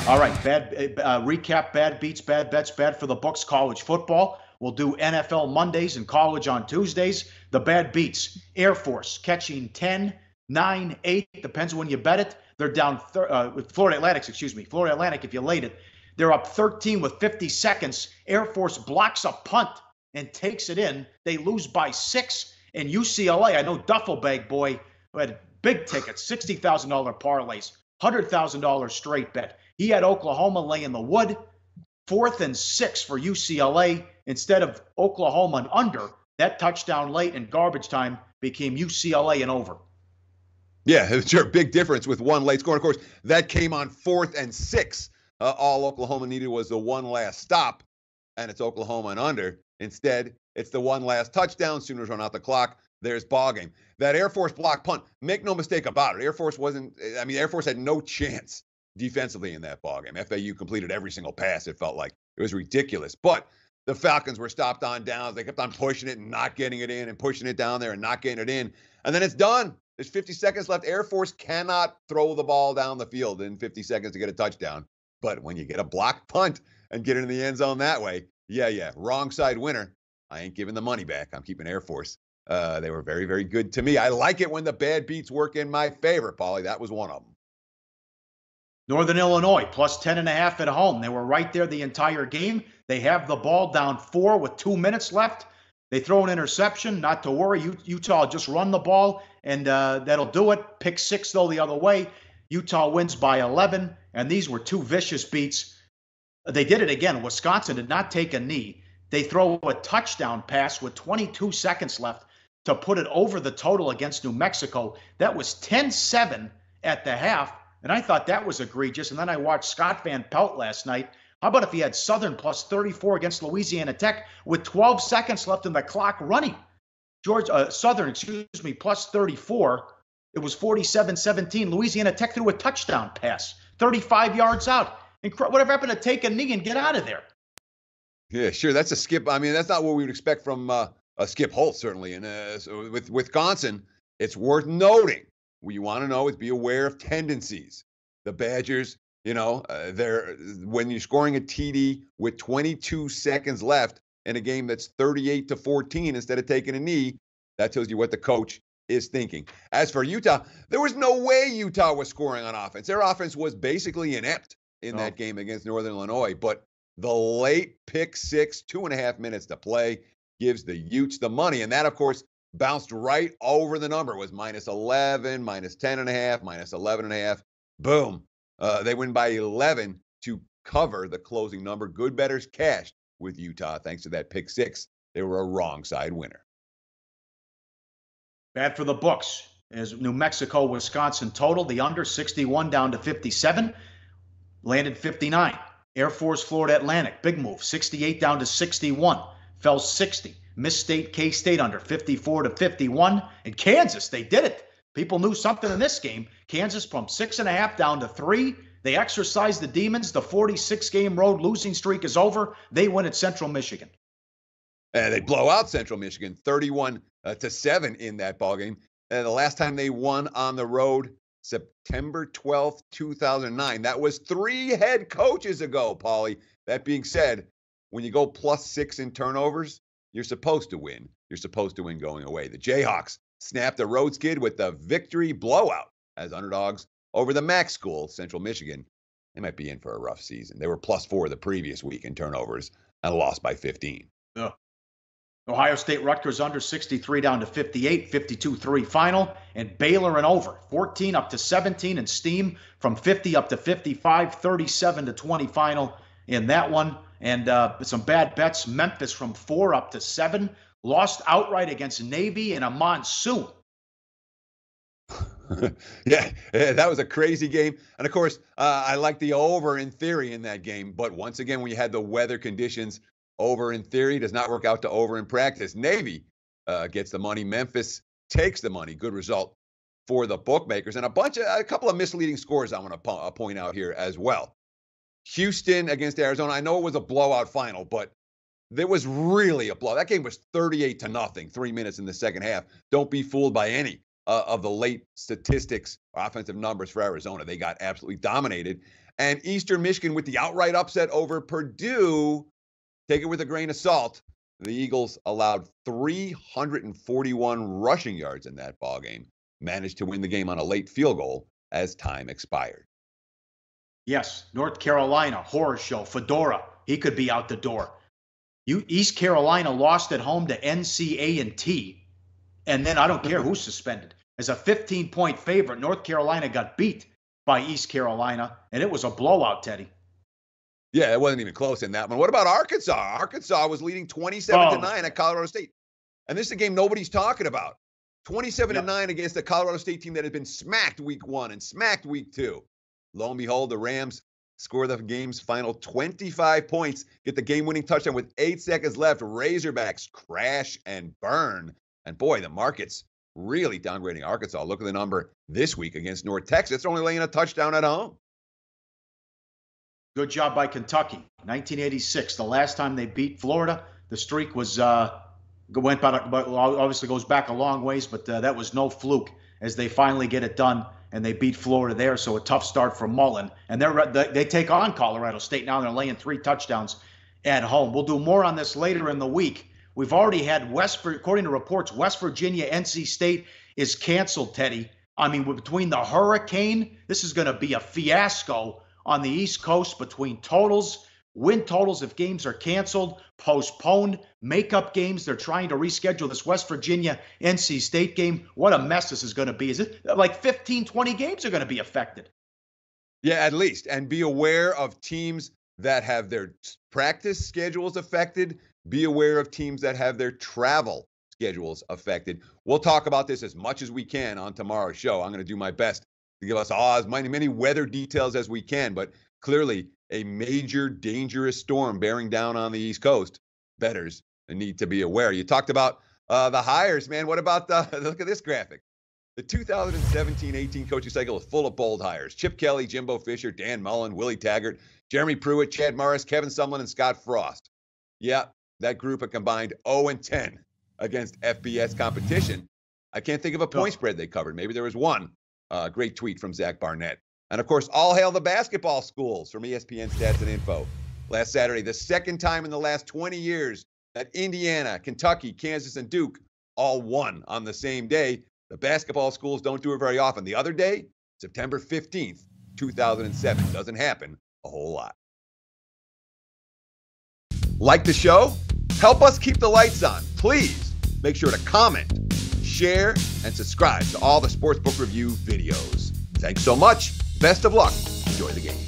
All right, recap bad beats, bad bets, bad for the books, college football. We'll do NFL Mondays and college on Tuesdays. The bad beats, Air Force catching 10, 9, 8, depends when you bet it. They're down, Florida Atlantic, if you laid it. They're up 13 with 50 seconds. Air Force blocks a punt and takes it in. They lose by 6. And UCLA, I know Duffel Bag Boy, who had big tickets, $60,000 parlays, $100,000 straight bet. He had Oklahoma laying the wood, 4th and 6 for UCLA instead of Oklahoma and under. That touchdown late in garbage time became UCLA and over. Yeah, sure. Big difference with one late score. Of course, that came on 4th and 6. All Oklahoma needed was the one last stop, and it's Oklahoma and under. Instead, it's the one last touchdown. Sooners run out the clock. There's ball game. That Air Force block punt, make no mistake about it. Air Force had no chance defensively in that ball game. FAU completed every single pass, it felt like. It was ridiculous. But the Falcons were stopped on downs. They kept on pushing it and not getting it in and pushing it down there and not getting it in. And then it's done. There's 50 seconds left. Air Force cannot throw the ball down the field in 50 seconds to get a touchdown. But when you get a block punt and get into the end zone that way, yeah, wrong side winner. I ain't giving the money back. I'm keeping Air Force. They were very, very good to me. I like it when the bad beats work in my favor, Pauly. That was one of them. Northern Illinois, plus 10.5 at home. They were right there the entire game. They have the ball down 4 with 2 minutes left. They throw an interception, not to worry. Utah just run the ball, and that'll do it. Pick 6, though, the other way. Utah wins by 11, and these were 2 vicious beats. They did it again. Wisconsin did not take a knee. They throw a touchdown pass with 22 seconds left to put it over the total against New Mexico. That was 10-7 at the half, and I thought that was egregious. And then I watched Scott Van Pelt last night. How about if he had Southern plus 34 against Louisiana Tech with 12 seconds left in the clock running? Southern, plus 34. It was 47-17. Louisiana Tech threw a touchdown pass, 35 yards out. Whatever happened to take a knee and get out of there? Yeah, sure. That's a skip. I mean, that's not what we would expect from a Skip Holtz, certainly. And so with Wisconsin, it's worth noting. What you want to know is be aware of tendencies. The Badgers, when you're scoring a TD with 22 seconds left in a game that's 38-14 instead of taking a knee, that tells you what the coach is thinking. As for Utah, there was no way Utah was scoring on offense. Their offense was basically inept in that game against Northern Illinois. But the late pick 6, 2.5 minutes to play, gives the Utes the money. And that, of course, bounced right over the number. It was -11, -10.5, -11.5. Boom. They win by 11 to cover the closing number. Good bettors cashed with Utah thanks to that pick 6. They were a wrong side winner. Bad for the books. As New Mexico, Wisconsin total, the under 61 down to 57. Landed 59. Air Force, Florida Atlantic, big move. 68 down to 61. Fell 60. Miss State, K-State under 54-51. And Kansas, they did it. People knew something in this game. Kansas from 6.5 down to 3. They exercised the demons. The 46-game road losing streak is over. They win at Central Michigan. And they blow out Central Michigan 31-7 in that ballgame. And the last time they won on the road, September 12th, 2009. That was 3 head coaches ago, Pauly. That being said, when you go +6 in turnovers, you're supposed to win. You're supposed to win going away. The Jayhawks snapped a road skid with the victory blowout as underdogs over the MAC school, Central Michigan. They might be in for a rough season. They were +4 the previous week in turnovers and lost by 15. Yeah. Ohio State Rutgers under 63 down to 58, 52-3 final, and Baylor and over 14 up to 17, and Steam from 50 up to 55, 37-20 final in that one. And some bad bets. Memphis from 4 up to 7, lost outright against Navy in a monsoon. Yeah, that was a crazy game. And of course, I like the over in theory in that game. But once again, when you had the weather conditions, over in theory does not work out to over in practice. Navy gets the money. Memphis takes the money. Good result for the bookmakers. And a couple of misleading scores I want to point out here as well. Houston against Arizona. I know it was a blowout final, but there was really a blowout. That game was 38-0, 3 minutes in the second half. Don't be fooled by any of the late statistics, offensive numbers for Arizona. They got absolutely dominated. And Eastern Michigan with the outright upset over Purdue, take it with a grain of salt. The Eagles allowed 341 rushing yards in that ballgame, managed to win the game on a late field goal as time expired. Yes, North Carolina, horror show, Fedora, he could be out the door. East Carolina lost at home to NCA&T, and then I don't care who's suspended. As a 15-point favorite, North Carolina got beat by East Carolina, and it was a blowout, Teddy. Yeah, it wasn't even close in that one. What about Arkansas? Arkansas was leading 27-9 at Colorado State. And this is a game nobody's talking about. 27-9 against the Colorado State team that had been smacked week 1 and smacked week 2. Lo and behold, the Rams score the game's final 25 points, get the game-winning touchdown with 8 seconds left. Razorbacks crash and burn. And boy, the market's really downgrading Arkansas. Look at the number this week against North Texas. They're only laying a touchdown at home. Good job by Kentucky. 1986, the last time they beat Florida. The streak was obviously goes back a long ways, but that was no fluke as they finally get it done and they beat Florida there. So a tough start for Mullen, and they take on Colorado State now. They're laying 3 touchdowns at home. We'll do more on this later in the week. We've already had according to reports, West Virginia, NC State is canceled, Teddy. I mean, between the hurricane, this is going to be a fiasco on the East Coast between totals, win totals if games are canceled, postponed, makeup games. They're trying to reschedule this West Virginia NC State game. What a mess this is going to be. Is it like 15, 20 games are going to be affected? Yeah, at least. And be aware of teams that have their practice schedules affected. Be aware of teams that have their travel schedules affected. We'll talk about this as much as we can on tomorrow's show. I'm going to do my best to give us all as many weather details as we can, but clearly a major dangerous storm bearing down on the East Coast. Bettors need to be aware. You talked about the hires, man. What about look at this graphic. The 2017-18 coaching cycle is full of bold hires. Chip Kelly, Jimbo Fisher, Dan Mullen, Willie Taggart, Jeremy Pruitt, Chad Morris, Kevin Sumlin, and Scott Frost. Yeah, that group a combined 0-10 against FBS competition. I can't think of a point spread they covered. Maybe there was one. Great tweet from Zach Barnett. And, of course, all hail the basketball schools from ESPN Stats and Info. Last Saturday, the second time in the last 20 years that Indiana, Kentucky, Kansas, and Duke all won on the same day. The basketball schools don't do it very often. The other day, September 15th, 2007. Doesn't happen a whole lot. Like the show? Help us keep the lights on. Please make sure to comment, share, and subscribe to all the Sportsbook Review videos. Thanks so much. Best of luck. Enjoy the game.